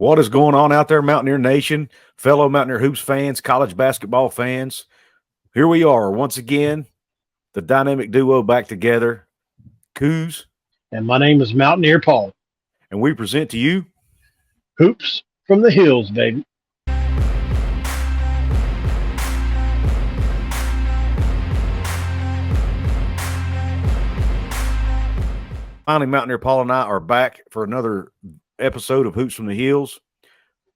What is going on out there, Mountaineer Nation, fellow Mountaineer Hoops fans, college basketball fans? Here we are once again, the dynamic duo back together, Couz. And my name is Mountaineer Paul. And we present to you Hoops from the Hills, baby. Finally, Mountaineer Paul and I are back for another episode of Hoops from the Hills.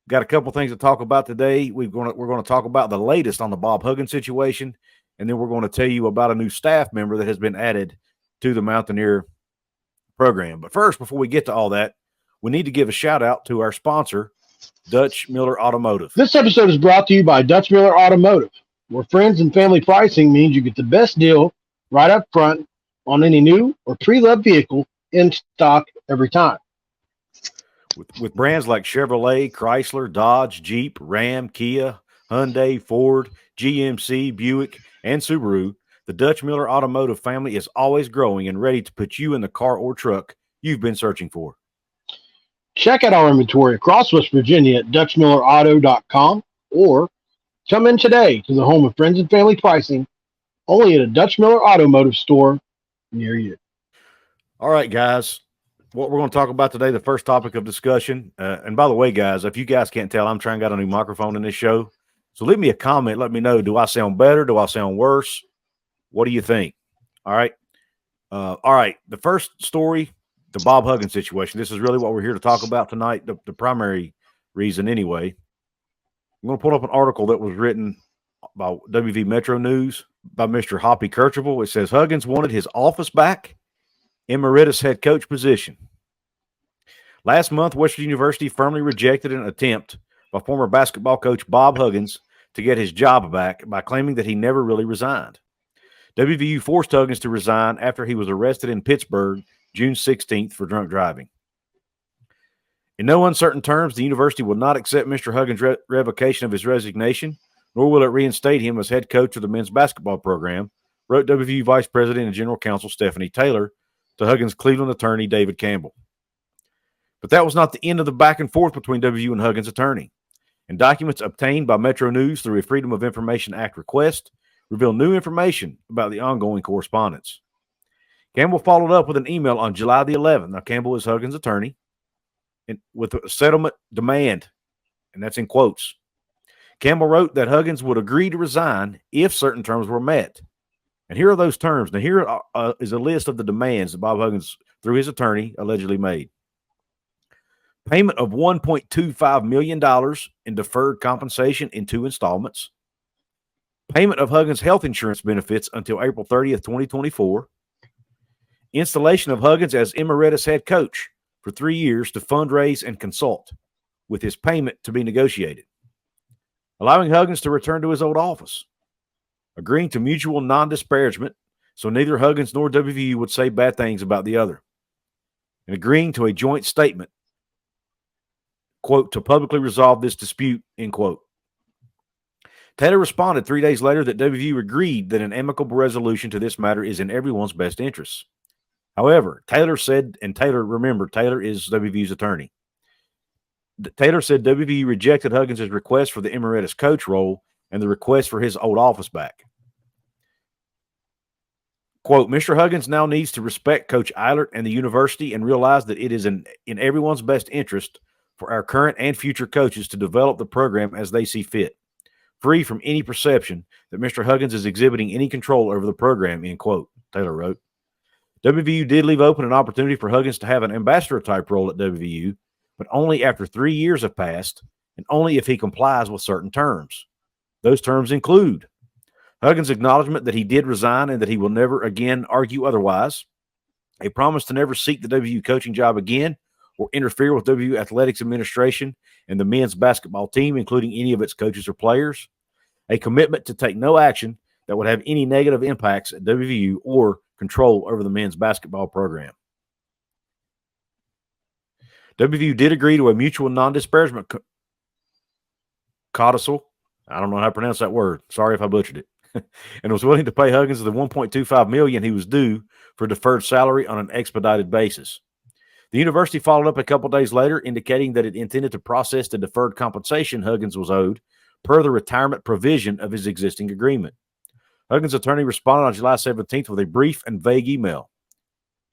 Got a couple things to talk about today. We're going to talk about the latest on the Bob Huggins situation, and then we're going to tell you about a new staff member that has been added to the Mountaineer program. But first, before we get to all that, we need to give a shout out to our sponsor, Dutch Miller Automotive. This episode is brought to you by Dutch Miller Automotive, where friends and family pricing means you get the best deal right up front on any new or pre-loved vehicle in stock every time. With brands like Chevrolet, Chrysler, Dodge, Jeep, Ram, Kia, Hyundai, Ford, GMC, Buick, and Subaru, the Dutch Miller Automotive family is always growing and ready to put you in the car or truck you've been searching for. Check out our inventory across West Virginia at DutchMillerAuto.com or come in today to the home of friends and family pricing, only at a Dutch Miller Automotive store near you. All right, guys. What we're going to talk about today, the first topic of discussion. And by the way, guys, if you guys can't tell, I'm trying to get a new microphone in this show. So leave me a comment. Let me know. Do I sound better? Do I sound worse? What do you think? All right. All right. The first story, the Bob Huggins situation. This is really what we're here to talk about tonight. The primary reason anyway. I'm going to pull up an article that was written by WV MetroNews by Mr. Hoppy Kercheval. It says Huggins wanted his office back. Emeritus head coach position. Last month, West Virginia University firmly rejected an attempt by former basketball coach Bob Huggins to get his job back by claiming that he never really resigned. WVU forced Huggins to resign after he was arrested in Pittsburgh June 16th for drunk driving. In no uncertain terms, the university will not accept Mr. Huggins' revocation of his resignation, nor will it reinstate him as head coach of the men's basketball program, wrote WVU Vice President and General Counsel Stephanie Taylor to Huggins' Cleveland attorney, David Campbell. But that was not the end of the back and forth between WVU and Huggins' attorney. And documents obtained by Metro News through a Freedom of Information Act request reveal new information about the ongoing correspondence. Campbell followed up with an email on July the 11th. Now, Campbell is Huggins' attorney, and with a settlement demand, and that's in quotes. Campbell wrote that Huggins would agree to resign if certain terms were met. And here are those terms. Now, here is a list of the demands that Bob Huggins, through his attorney, allegedly made. Payment of $1.25 million in deferred compensation in 2 installments. Payment of Huggins' health insurance benefits until April 30th, 2024. Installation of Huggins as emeritus head coach for 3 years to fundraise and consult, with his payment to be negotiated. Allowing Huggins to return to his old office. Agreeing to mutual non-disparagement, so neither Huggins nor WVU would say bad things about the other. And agreeing to a joint statement, quote, to publicly resolve this dispute, end quote. Taylor responded 3 days later that WVU agreed that an amicable resolution to this matter is in everyone's best interests. However, Taylor said, and Taylor, remember, Taylor is WVU's attorney. Taylor said WVU rejected Huggins' request for the emeritus coach role and the request for his old office back. Quote, Mr. Huggins now needs to respect Coach Eilert and the university and realize that it is in everyone's best interest for our current and future coaches to develop the program as they see fit, free from any perception that Mr. Huggins is exhibiting any control over the program, end quote, Taylor wrote. WVU did leave open an opportunity for Huggins to have an ambassador-type role at WVU, but only after 3 years have passed and only if he complies with certain terms. Those terms include Huggins' acknowledgement that he did resign and that he will never again argue otherwise, a promise to never seek the WVU coaching job again or interfere with WVU athletics administration and the men's basketball team, including any of its coaches or players, a commitment to take no action that would have any negative impacts at WVU or control over the men's basketball program. WVU did agree to a mutual non-disparagement codicil. I don't know how to pronounce that word. Sorry if I butchered it. And was willing to pay Huggins the $1.25 million he was due for deferred salary on an expedited basis. The university followed up a couple days later, indicating that it intended to process the deferred compensation Huggins was owed per the retirement provision of his existing agreement. Huggins' attorney responded on July 17th with a brief and vague email.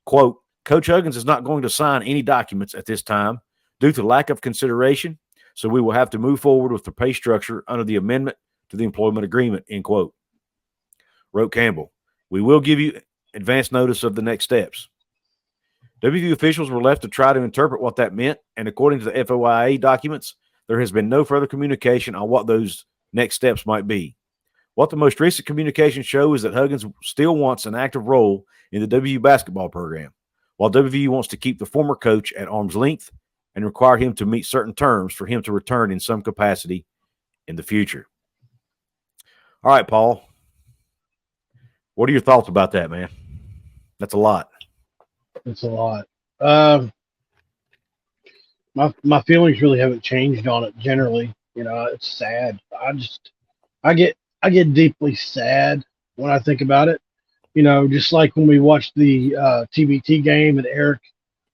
Quote, Coach Huggins is not going to sign any documents at this time due to lack of consideration, so we will have to move forward with the pay structure under the amendment to the employment agreement, end quote. Wrote Campbell. We will give you advance notice of the next steps. WVU officials were left to try to interpret what that meant, and according to the FOIA documents, there has been no further communication on what those next steps might be. What the most recent communications show is that Huggins still wants an active role in the WVU basketball program, while WVU wants to keep the former coach at arm's length and require him to meet certain terms for him to return in some capacity in the future. All right, Paul. What are your thoughts about that, man? That's a lot. It's a lot. My feelings really haven't changed on it generally. It's sad. I get deeply sad when I think about it. Just like when we watched the TBT game and Eric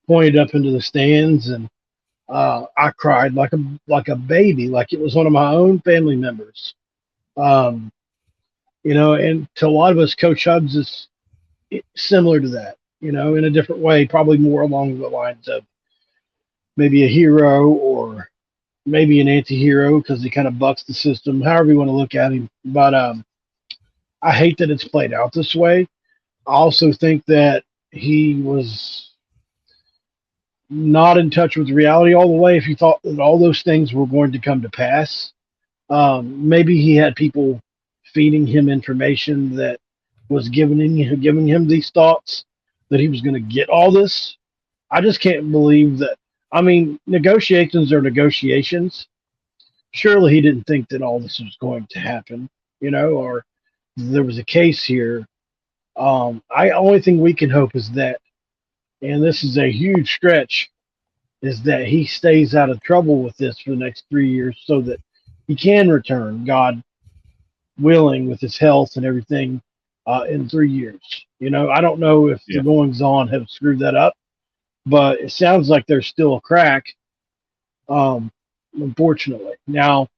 pointed up into the stands, and I cried like a baby, like it was one of my own family members. And to a lot of us, Coach Hubbs is similar to that, in a different way, probably more along the lines of maybe a hero or maybe an anti-hero because he kind of bucks the system, however you want to look at him. But I hate that it's played out this way. I also think that he was not in touch with reality all the way if he thought that all those things were going to come to pass. Maybe he had people feeding him information that was giving him these thoughts that he was going to get all this. I just can't believe that. I mean, negotiations are negotiations. Surely he didn't think that all this was going to happen, or there was a case here. Only thing we can hope is that, and this is a huge stretch, is that he stays out of trouble with this for the next 3 years so that he can return, God willing, with his health and everything in 3 years. I don't know if the goings on have screwed that up, but it sounds like there's still a crack, unfortunately. Now,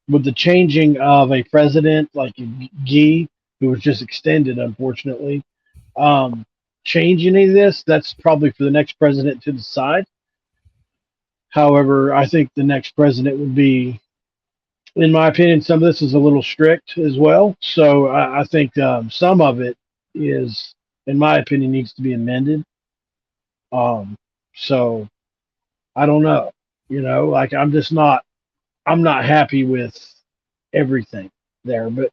with the changing of a president like Guy, who was just extended, unfortunately, change any of this, that's probably for the next president to decide. However, I think the next president would be, in my opinion, some of this is a little strict as well. So I think some of it is, in my opinion, needs to be amended. So I don't know, like I'm not happy with everything there, but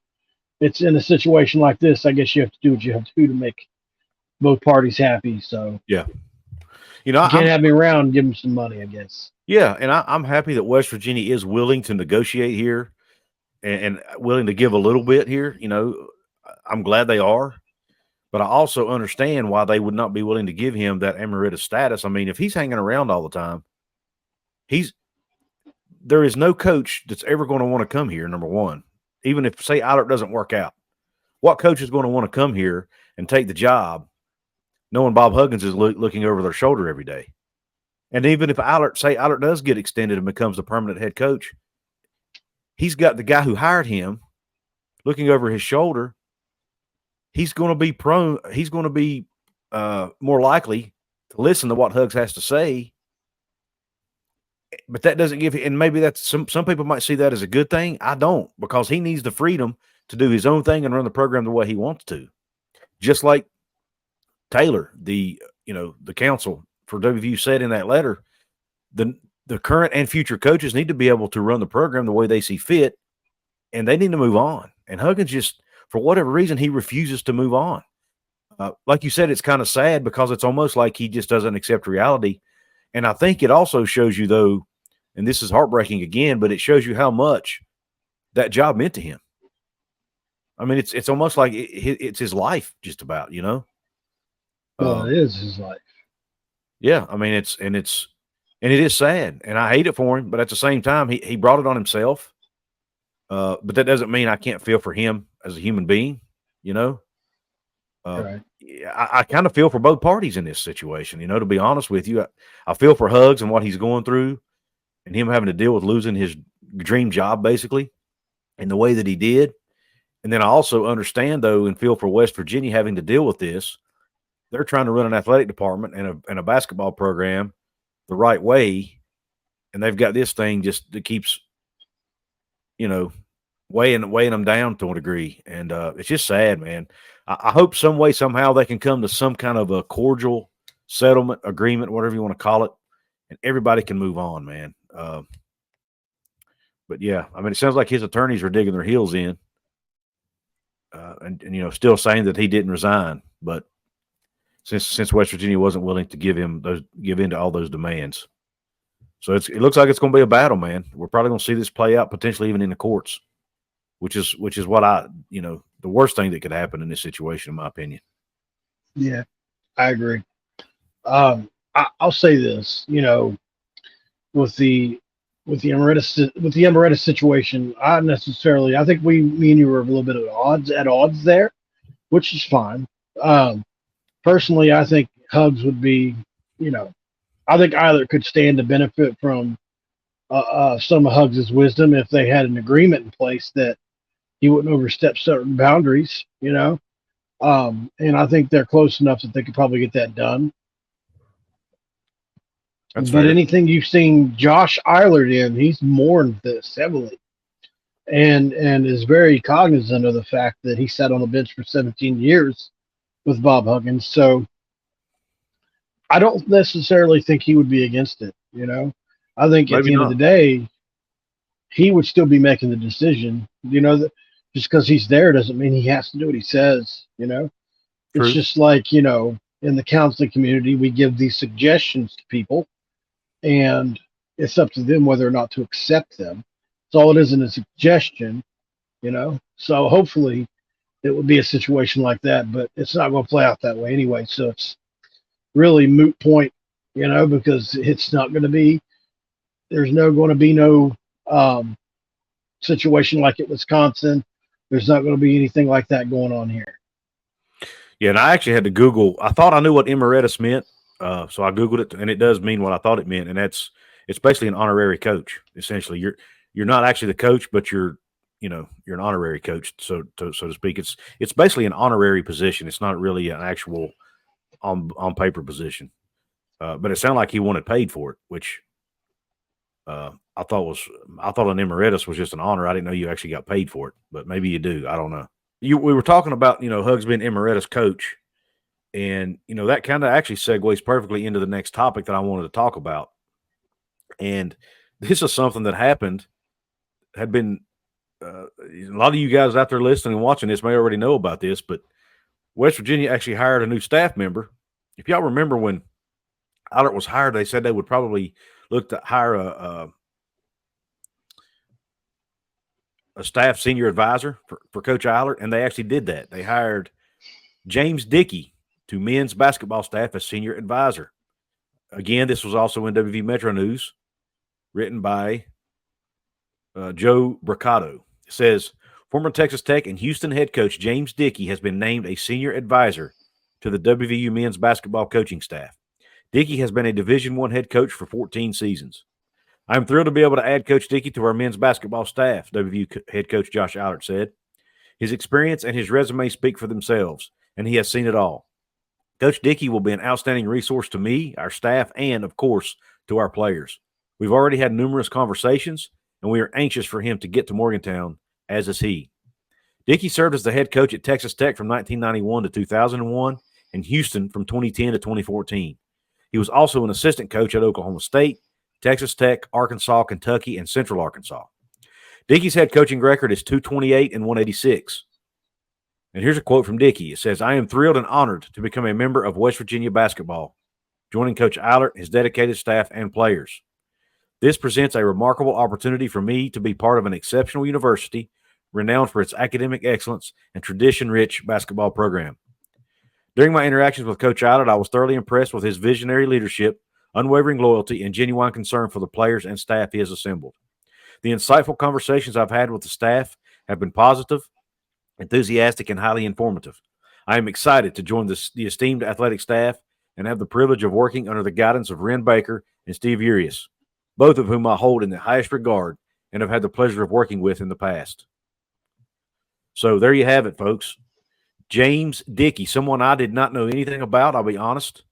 it's in a situation like this, I guess you have to do what you have to do to make both parties happy. So yeah, you can't have me around, give them some money, I guess. Yeah, and I'm happy that West Virginia is willing to negotiate here and willing to give a little bit here. I'm glad they are, but I also understand why they would not be willing to give him that emeritus status. I mean, if he's hanging around all the time, there is no coach that's ever going to want to come here, number one. Even if, say, Eilert doesn't work out, what coach is going to want to come here and take the job knowing Bob Huggins is looking over their shoulder every day? And even if Eilert does get extended and becomes the permanent head coach, he's got the guy who hired him looking over his shoulder. He's going to be more likely to listen to what Hugs has to say. But that doesn't give him, and maybe that's some people might see that as a good thing. I don't, because he needs the freedom to do his own thing and run the program the way he wants to. Just like Taylor, the council for WVU said in that letter, the current and future coaches need to be able to run the program the way they see fit, and they need to move on. And Huggins just, for whatever reason, he refuses to move on. Like you said, it's kind of sad because it's almost like he just doesn't accept reality. And I think it also shows you, though, and this is heartbreaking again, but it shows you how much that job meant to him. I mean, it's almost like it's his life, just about, Well, it is his life. Yeah, I mean, it is sad, and I hate it for him. But at the same time, he brought it on himself. But that doesn't mean I can't feel for him as a human being. Right. I kind of feel for both parties in this situation. To be honest with you, I feel for Hugs and what he's going through, and him having to deal with losing his dream job basically, in the way that he did. And then I also understand though, and feel for West Virginia having to deal with this. They're trying to run an athletic department and a basketball program the right way, and they've got this thing just that keeps, weighing them down to a degree, and it's just sad, man. I hope some way, somehow, they can come to some kind of a cordial settlement agreement, whatever you want to call it, and everybody can move on, man. But yeah, I mean, it sounds like his attorneys are digging their heels in, and still saying that he didn't resign, but since West Virginia wasn't willing to give in to all those demands, so it looks like it's going to be a battle, man. We're probably going to see this play out potentially even in the courts, which is what the worst thing that could happen in this situation, in my opinion. Yeah, I agree. I'll say this, with the Emeritus situation, I think me and you were a little bit at odds there, which is fine. Personally, I think Hugs would be, I think Eilert could stand to benefit from some of Hugs' wisdom if they had an agreement in place that he wouldn't overstep certain boundaries, and I think they're close enough that they could probably get that done. That's but fair. Anything you've seen Josh Eilert in, he's mourned this heavily, and is very cognizant of the fact that he sat on the bench for 17 years with Bob Huggins. So I don't necessarily think he would be against it. I think at the end of the day, he would still be making the decision. That just because he's there doesn't mean he has to do what he says. True. It's just like, in the counseling community, we give these suggestions to people, and it's up to them whether or not to accept them. So all it isn't a suggestion, So hopefully it would be a situation like that, but it's not going to play out that way anyway. So it's really moot point, because it's not going to be. There's going to be no situation like at Wisconsin. There's not going to be anything like that going on here. Yeah, and I actually had to Google. I thought I knew what emeritus meant, so I Googled it, and it does mean what I thought it meant, and it's basically an honorary coach. Essentially, you're not actually the coach, but you're an honorary coach, so to speak. It's basically an honorary position. It's not really an actual on paper position, but it sounded like he wanted paid for it, which I thought an emeritus was just an honor. I didn't know you actually got paid for it, but maybe you do. I don't know. We were talking about, Hugs being emeritus coach, and, that kind of actually segues perfectly into the next topic that I wanted to talk about. And this is something that had been, a lot of you guys out there listening and watching this may already know about this, but West Virginia actually hired a new staff member. If y'all remember when Eilert was hired, they said they would probably look to hire a staff senior advisor for Coach Eilert, and they actually did that. They hired James Dickey to men's basketball staff as senior advisor. Again, this was also in WV MetroNews, written by Joe Bricado. It says, former Texas Tech and Houston head coach James Dickey has been named a senior advisor to the WVU men's basketball coaching staff. Dickey has been a Division I head coach for 14 seasons. I'm thrilled to be able to add Coach Dickey to our men's basketball staff, WVU head coach Josh Eilert said. His experience and his resume speak for themselves, and he has seen it all. Coach Dickey will be an outstanding resource to me, our staff, and, of course, to our players. We've already had numerous conversations, and we are anxious for him to get to Morgantown, as is he. Dickey served as the head coach at Texas Tech from 1991 to 2001 and Houston from 2010 to 2014. He was also an assistant coach at Oklahoma State, Texas Tech, Arkansas, Kentucky, and Central Arkansas. Dickey's head coaching record is 228 and 186. And here's a quote from Dickey. It says, I am thrilled and honored to become a member of West Virginia basketball, joining Coach Eilert, his dedicated staff, and players. This presents a remarkable opportunity for me to be part of an exceptional university renowned for its academic excellence and tradition-rich basketball program. During my interactions with Coach Eilert, I was thoroughly impressed with his visionary leadership, unwavering loyalty, and genuine concern for the players and staff he has assembled. The insightful conversations I've had with the staff have been positive, enthusiastic, and highly informative. I am excited to join the esteemed athletic staff and have the privilege of working under the guidance of Ren Baker and Steve Urias, both of whom I hold in the highest regard and have had the pleasure of working with in the past. So there you have it, folks. James Dickey, someone I did not know anything about, I'll be honest.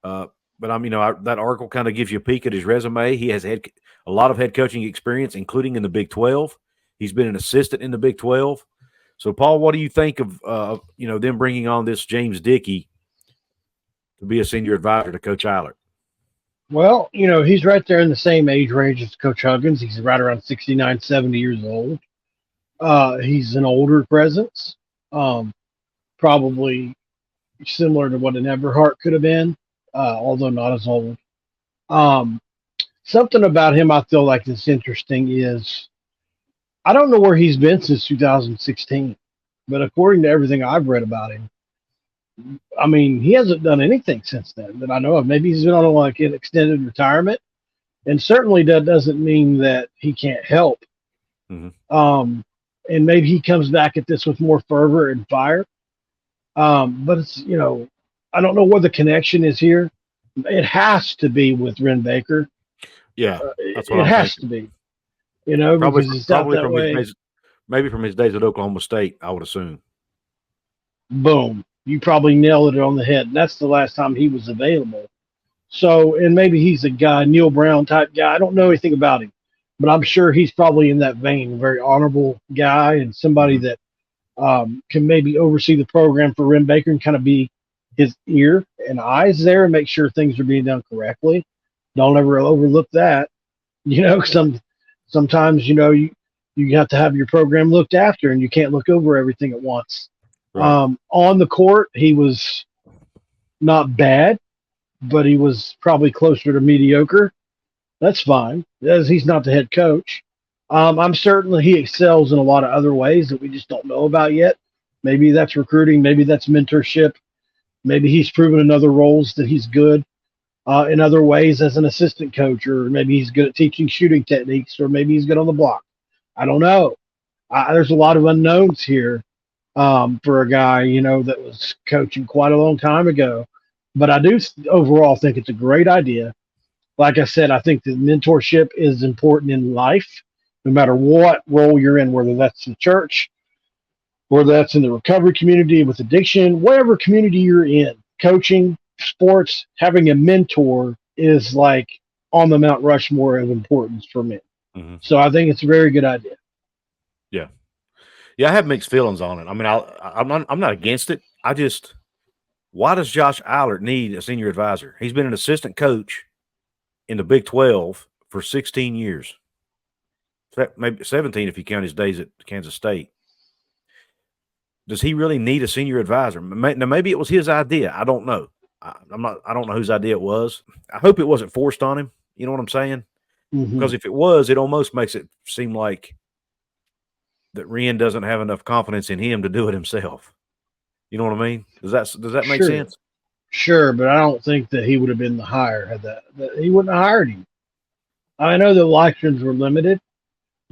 But that article kind of gives you a peek at his resume. He has had a lot of head coaching experience, including in the Big 12. He's been an assistant in the Big 12. So, Paul, what do you think of them bringing on this James Dickey to be a senior advisor to Coach Eilert? Well, he's right there in the same age range as Coach Huggins. He's right around 69, 70 years old. He's an older presence, probably similar to what an Everhart could have been, although not as old. Something about him I feel like is interesting is I don't know where he's been since 2016, but according to everything I've read about him, I mean, he hasn't done anything since then that I know of. Maybe he's been on like an extended retirement, and certainly that doesn't mean that he can't help. Mm-hmm. And maybe he comes back at this with more fervor and fire. But it's, I don't know where the connection is here. It has to be with Ren Baker. Yeah, that's what it has to be. Probably from his days, maybe from his days at Oklahoma State, I would assume. Boom. You probably nailed it on the head. That's the last time he was available. So, and maybe he's a guy, Neil Brown type guy. I don't know anything about him, but I'm sure he's probably in that vein, a very honorable guy and somebody that can maybe oversee the program for Ren Baker and kind of be his ear and eyes there and make sure things are being done correctly. Don't ever overlook that. Sometimes, you have to have your program looked after and you can't look over everything at once. Right. On the court, he was not bad, but he was probably closer to mediocre. That's fine, as he's not the head coach. I'm certain he excels in a lot of other ways that we just don't know about yet. Maybe that's recruiting. Maybe that's mentorship. Maybe he's proven in other roles that he's good in other ways as an assistant coach, or maybe he's good at teaching shooting techniques, or maybe he's good on the block. I don't know. There's a lot of unknowns here for a guy, that was coaching quite a long time ago. But I do overall think it's a great idea. Like I said, I think that mentorship is important in life, no matter what role you're in, whether that's the church, whether that's in the recovery community with addiction, whatever community you're in, coaching, sports, having a mentor is like on the Mount Rushmore of importance for me. Mm-hmm. So I think it's a very good idea. Yeah. Yeah, I have mixed feelings on it. I mean, I'm not against it. Why does Josh Eilert need a senior advisor? He's been an assistant coach in the Big 12 for 16 years. Maybe 17 if you count his days at Kansas State. Does he really need a senior advisor? Now, maybe it was his idea. I don't know. I don't know whose idea it was. I hope it wasn't forced on him. You know what I'm saying? Mm-hmm. Because if it was, it almost makes it seem like that Ren doesn't have enough confidence in him to do it himself. You know what I mean? Does that make sense? Sure, but I don't think that he would have been the hire had that he wouldn't have hired him. I know the elections were limited,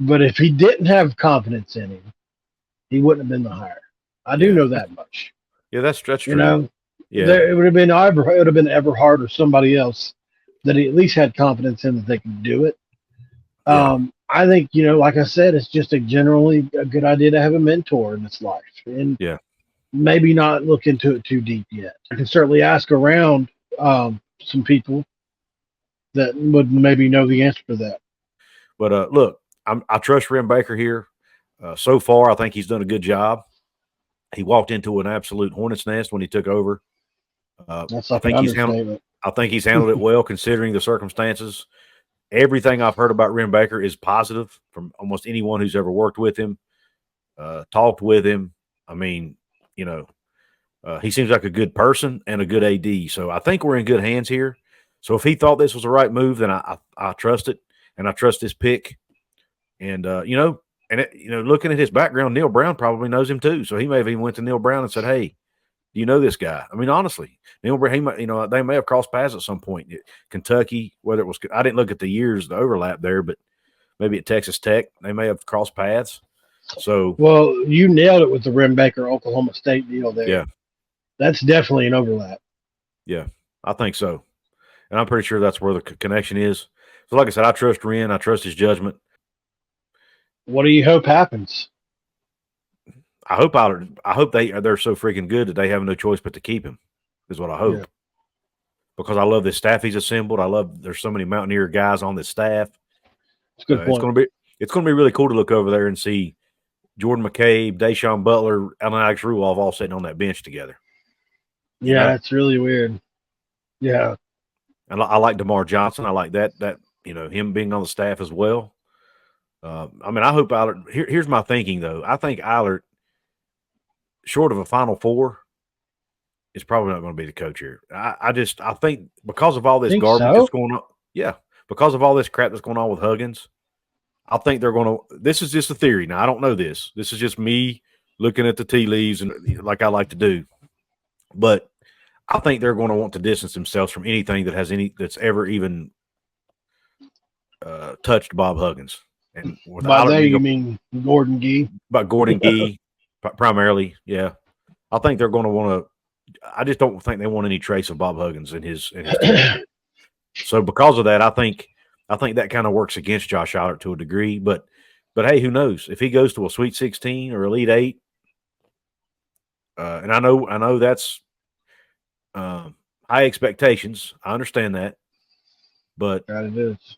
but if he didn't have confidence in him, he wouldn't have been the hire. I do know that much. Yeah, that's true. Yeah, it would have been Everhart or somebody else that he at least had confidence in that they could do it. Yeah. I think, like I said, it's just generally a good idea to have a mentor in this life. And maybe not look into it too deep yet. I can certainly ask around some people that would maybe know the answer to that. But look, I trust Ren Baker here. So far, I think he's done a good job. He walked into an absolute hornet's nest when he took over. I think he's handled it well considering the circumstances. Everything I've heard about Ren Baker is positive from almost anyone who's ever worked with him, talked with him. I mean, he seems like a good person and a good AD. So I think we're in good hands here. So if he thought this was the right move, then I trust it, and I trust his pick. And looking at his background, Neil Brown probably knows him too. So he may have even went to Neil Brown and said, "Hey, do you know this guy?" I mean, honestly, Neil Brown, they may have crossed paths at some point. Kentucky, whether it was, I didn't look at the years, the overlap there, but maybe at Texas Tech, they may have crossed paths. So, well, you nailed it with the Ren Baker Oklahoma State deal there. Yeah. That's definitely an overlap. Yeah, I think so. And I'm pretty sure that's where the connection is. So, like I said, I trust Ren. I trust his judgment. What do you hope happens? I hope they're so freaking good that they have no choice but to keep him. Is what I hope. Yeah. Because I love this staff he's assembled. I love there's so many Mountaineer guys on this staff. It's a good point. It's gonna be really cool to look over there and see Jordan McCabe, Deshaun Butler, and Alex Ruoff all sitting on that bench together. Yeah, it's really weird. Yeah. And I like DeMar Johnson. I like that him being on the staff as well. I mean, I hope Eilert. Here's my thinking though. I think Eilert, short of a Final Four, is probably not going to be the coach here. I think because of all this garbage that's going on. Yeah, because of all this crap that's going on with Huggins, I think they're going to. This is just a theory. Now I don't know this. This is just me looking at the tea leaves and like I like to do. But I think they're going to want to distance themselves from anything that's ever even touched Bob Huggins. And by they, you mean Gordon Gee? By Gordon Gee, primarily, yeah. I think they're going to want to. I just don't think they want any trace of Bob Huggins in his team. So because of that, I think that kind of works against Josh Eilert to a degree. But hey, who knows if he goes to a Sweet 16 or Elite 8? And I know that's high expectations. I understand that, but it is.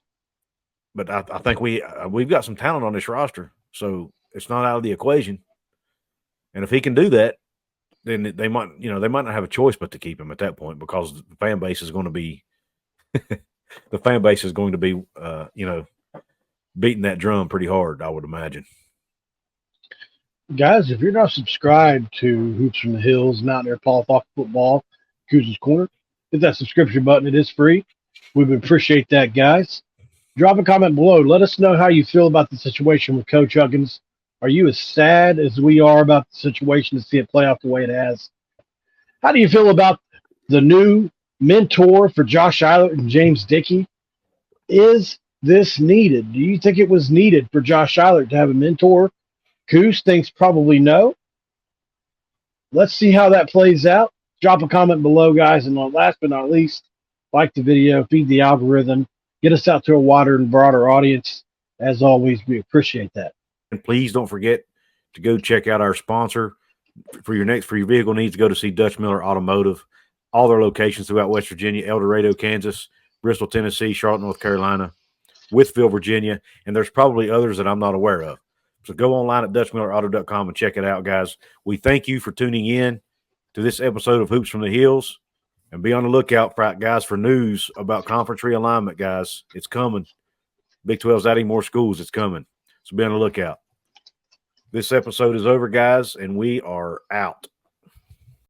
But I think we've got some talent on this roster, so it's not out of the equation. And if he can do that, then they might not have a choice but to keep him at that point because the fan base is going to be beating that drum pretty hard, I would imagine. Guys, if you're not subscribed to Hoops from the Hills, Mountaineer Paul Talk Football, Couz's Corner, hit that subscription button. It is free. We would appreciate that, guys. Drop a comment below. Let us know how you feel about the situation with Coach Huggins. Are you as sad as we are about the situation to see it play out the way it has? How do you feel about the new mentor for Josh Eilert and James Dickey? Is this needed? Do you think it was needed for Josh Eilert to have a mentor? Couz thinks probably no. Let's see how that plays out. Drop a comment below, guys. And last but not least, like the video, feed the algorithm, get us out to a wider and broader audience. As always, we appreciate that. And please don't forget to go check out our sponsor for your vehicle needs. Go to see Dutch Miller Automotive. All their locations throughout West Virginia, El Dorado, Kansas, Bristol, Tennessee, Charlotte, North Carolina, Withville, Virginia, and there's probably others that I'm not aware of. So go online at DutchMillerAuto.com and check it out, guys. We thank you for tuning in to this episode of Hoops from the Hills. And be on the lookout, guys, for news about conference realignment, guys. It's coming. Big 12's adding more schools. It's coming. So be on the lookout. This episode is over, guys, and we are out.